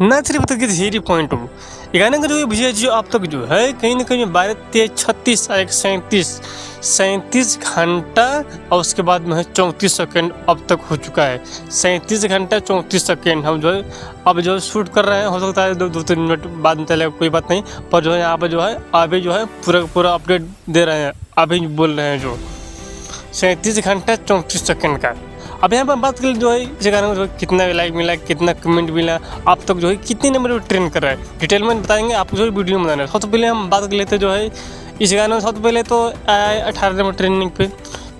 ना सिर्फ तक थ्री पॉइंट हो ये गाने का जो भैया जो अब तक जो है कहीं ना कहीं 12, 13, 36, 37 घंटा और उसके बाद में है 34 सेकेंड अब तक हो चुका है। 37 घंटा 34 सेकेंड हम जो है अब जो शूट कर रहे हैं। हो सकता है 2-3 मिनट बाद में चले, कोई बात नहीं, पर जो है यहाँ पर जो है अभी जो है पूरा अपडेट दे रहे हैं, अभी बोल रहे हैं जो 37 घंटा 34 सेकेंड का। अब यहाँ पर बात करें जो है इस गाने को जो है कितना लाइक मिला, कितना कमेंट मिला, आप तक जो है कितने नंबर पर ट्रेंड कर रहा है, डिटेल में बताएंगे आपको जो है वीडियो में बनाना है। सबसे पहले हम बात कर लेते जो है इस गाने में। सबसे पहले तो आया 18 नंबर ट्रेंडिंग पे,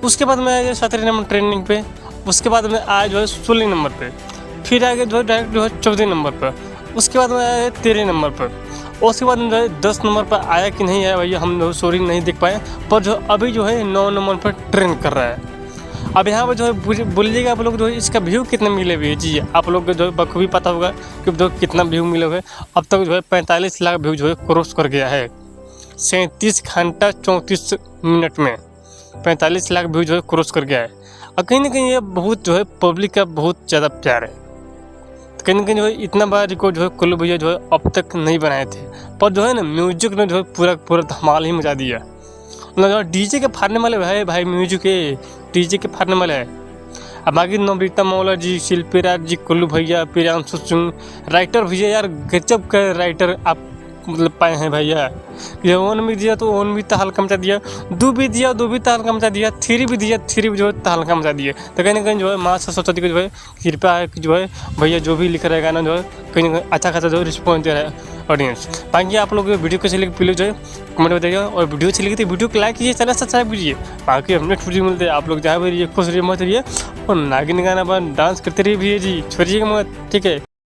उसके बाद में आया 17 नंबर ट्रेंडिंग पे, उसके बाद में आया जो है 16 नंबर पे, फिर आगे जो है डायरेक्ट जो है 14 नंबर पर, उसके बाद में आया 13 नंबर पर, उसके बाद में जो है 10 नंबर पर आया कि नहीं आया भैया हम सॉरी नहीं देख पाए, पर जो अभी जो है 9 नंबर पर ट्रेंड कर रहा है। अब यहाँ पर जो है बोलिएगा आप लोग जो है इसका व्यू कितना मिले हुए जी, आप लोग को जो है बखूबी पता होगा कि जो कितना व्यू मिले हुए। अब तक जो है 45 लाख व्यू जो है क्रॉस कर गया है 37 घंटा 34 मिनट में 45 लाख व्यू जो है क्रॉस कर गया है। और कहीं ना कहीं ये बहुत जो है पब्लिक का बहुत ज़्यादा प्यार है। तो कहीं ना कहीं जो है इतना बड़ा रिकॉर्ड जो है कुल्लू भैया जो है अब तक नहीं बनाए थे, पर जो है ना म्यूजिक ने जो है पूरा धमाल ही मचा दिया। मतलब डीजे के फाड़ने वाले भाई म्यूजिक के डीजे के फाड़ने वाले है। अब बाकी नवनीता मौला जी, शिल्पी राज जी, कुल्लू भैया, प्रियांशु सिंह, राइटर भैया यार गजब का राइटर आप मतलब पाए हैं भैया। ये वन भी दिया तो वन भी तहलका मचा दिया, दो भी दिया दो भी तहलका मचा दिया, थ्री भी दिया थ्री भी जो है तहलका मचा दिया। तो कहीं ना कहीं जो है माँ सरस्वती को जो है कृपा है कि जो है भैया जो भी लिख रहा है गाना जो है कहीं ना कहीं अच्छा खासा जो है रिस्पॉन्स दे रहा है ऑडियंस। बाकी आप लोग वीडियो कैसे लगे प्लीज जो है कमेंट बताइएगा, और वीडियो अच्छी लगी तो वीडियो को लाइक कीजिए, चैनल सब्सक्राइब कीजिए। बाकी हम नेक्स्ट वीडियो मिलते हैं, आप लोग जहाँ भी रहिए खुश रहिए मत रहिए, और नागिन गाना पर डांस करते रहिए भैया जी, छोड़िएगा मत, ठीक है।